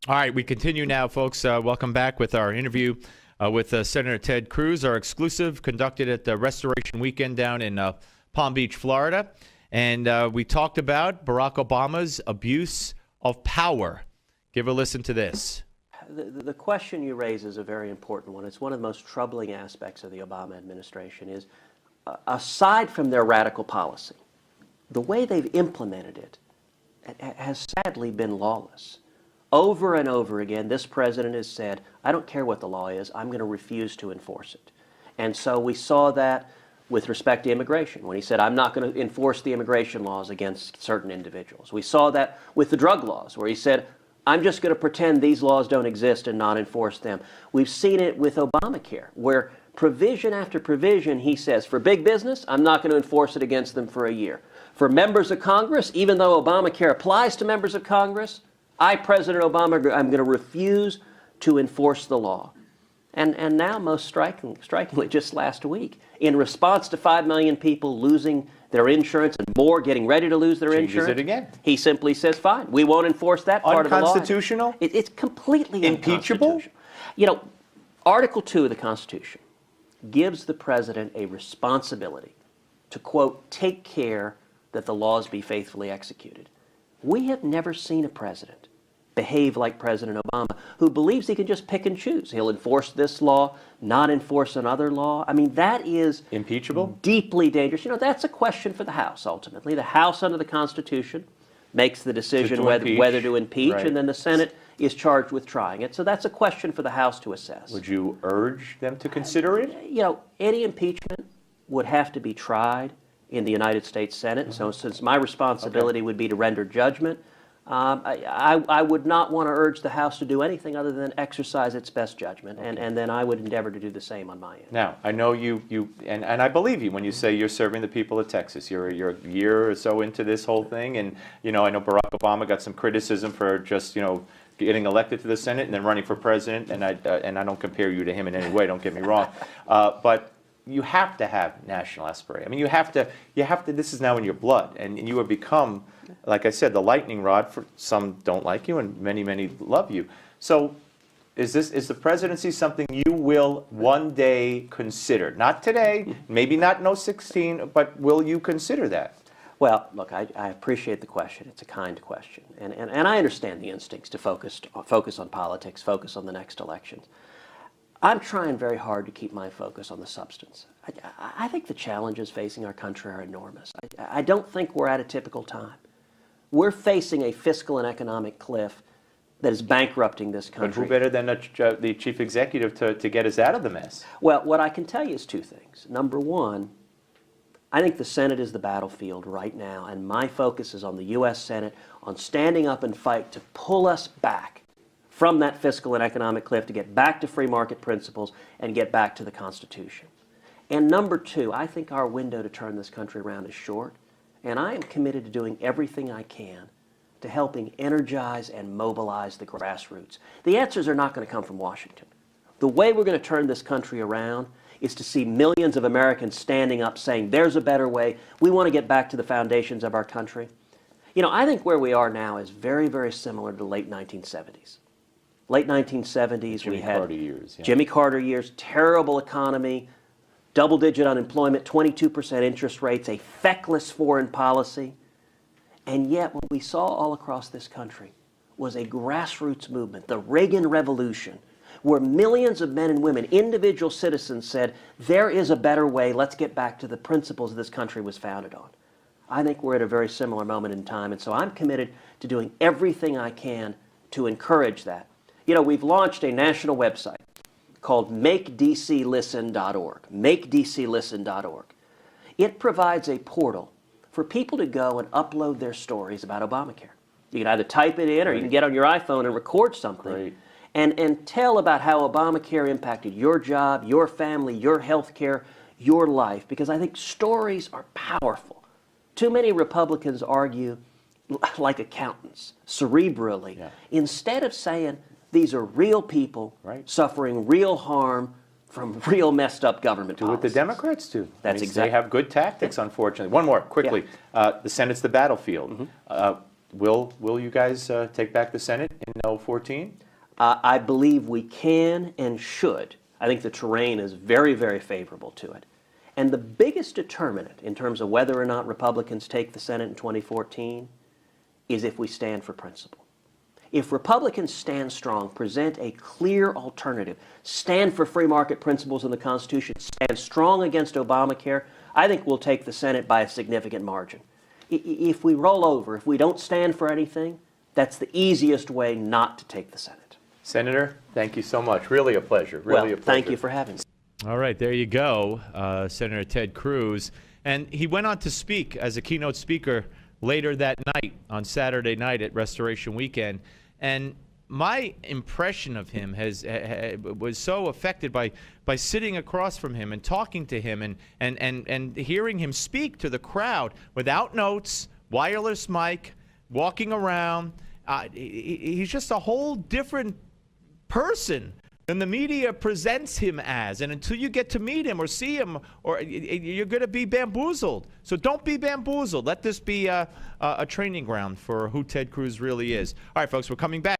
All right, we continue now, folks. Welcome back with our interview with Senator Ted Cruz, our exclusive conducted at the Restoration Weekend down in Palm Beach, Florida. And we talked about Barack Obama's abuse of power. Give a listen to this. The question you raise is a very important one. It's one of the most troubling aspects of the Obama administration is, aside from their radical policy, the way they've implemented it has sadly been lawless. Over and over again, this president has said, I don't care what the law is, I'm going to refuse to enforce it. And so we saw that with respect to immigration, when he said, I'm not going to enforce the immigration laws against certain individuals. We saw that with the drug laws, where he said, I'm just going to pretend these laws don't exist and not enforce them. We've seen it with Obamacare, where provision after provision, he says, for big business, I'm not going to enforce it against them for a year. For members of Congress, even though Obamacare applies to members of Congress, I, President Obama, I'm going to refuse to enforce the law. And now, most strikingly, just last week, in response to 5 million people losing their insurance and more getting ready to lose their insurance, it again. He simply says, fine, we won't enforce that part of the law. Unconstitutional? It's completely impeachable? Unconstitutional. You know, Article 2 of the Constitution gives the president a responsibility to, quote, take care that the laws be faithfully executed. We have never seen a president behave like President Obama, who believes he can just pick and choose. He'll enforce this law, not enforce another law. I mean, that is impeachable, deeply dangerous. You know, that's a question for the House, ultimately. The House, under the Constitution, makes the decision whether to impeach, right. And then the Senate is charged with trying it. So that's a question for the House to assess. Would you urge them to consider it? You know, any impeachment would have to be tried in the United States Senate. Mm-hmm. So since my responsibility would be to render judgment, I would not want to urge the House to do anything other than exercise its best judgment, and then I would endeavor to do the same on my end. Now, I know and I believe you when you say you're serving the people of Texas. You're a year or so into this whole thing, and I know Barack Obama got some criticism for just getting elected to the Senate and then running for president, and I don't compare you to him in any way. Don't get me wrong, but you have to have national aspiration. I mean, you have to. This is now in your blood, and you have become, like I said, the lightning rod for some don't like you, and many love you. So, is the presidency something you will one day consider? Not today, maybe not in 2016, but will you consider that? Well, look, I appreciate the question. It's a kind question, and I understand the instincts to focus on politics, focus on the next elections. I'm trying very hard to keep my focus on the substance. I think the challenges facing our country are enormous. I don't think we're at a typical time. We're facing a fiscal and economic cliff that is bankrupting this country. But who better than the chief executive to get us out of the mess? Well, what I can tell you is two things. Number one, I think the Senate is the battlefield right now, and my focus is on the U.S. Senate, on standing up and fight to pull us back from that fiscal and economic cliff, to get back to free market principles and get back to the Constitution. And number two, I think our window to turn this country around is short, and I am committed to doing everything I can to helping energize and mobilize the grassroots. The answers are not going to come from Washington. The way we're going to turn this country around is to see millions of Americans standing up saying, there's a better way. We want to get back to the foundations of our country. I think where we are now is very, very similar to the late 1970s. Late 1970s, we had Jimmy Carter years, terrible economy, double-digit unemployment, 22% interest rates, a feckless foreign policy. And yet what we saw all across this country was a grassroots movement, the Reagan Revolution, where millions of men and women, individual citizens, said, there is a better way, let's get back to the principles this country was founded on. I think we're at a very similar moment in time, and so I'm committed to doing everything I can to encourage that. We've launched a national website called MakeDCListen.org, MakeDCListen.org. It provides a portal for people to go and upload their stories about Obamacare. You can either type it in or you can get on your iPhone and record something and tell about how Obamacare impacted your job, your family, your health care, your life, because I think stories are powerful. Too many Republicans argue like accountants, cerebrally, instead of saying, these are real people suffering real harm from real messed up government policies. Do what the Democrats do. That's exactly. They have good tactics, unfortunately. One more, quickly. The Senate's the battlefield. will you guys take back the Senate in 14? I believe we can and should. I think the terrain is very, very favorable to it. And the biggest determinant in terms of whether or not Republicans take the Senate in 2014 is if we stand for principle. If Republicans stand strong, present a clear alternative, stand for free market principles in the Constitution, stand strong against Obamacare, I think we'll take the Senate by a significant margin. If we roll over, if we don't stand for anything, that's the easiest way not to take the Senate. Senator, thank you so much. Really a pleasure. Really a pleasure. Thank you for having me. All right, there you go, Senator Ted Cruz. And he went on to speak as a keynote speaker later that night, on Saturday night at Restoration Weekend. And my impression of him was so affected by sitting across from him and talking to him and hearing him speak to the crowd without notes, wireless mic, walking around. He's just a whole different person than the media presents him as. And until you get to meet him or see him, or you're going to be bamboozled. So don't be bamboozled. Let this be a training ground for who Ted Cruz really is. All right, folks, we're coming back.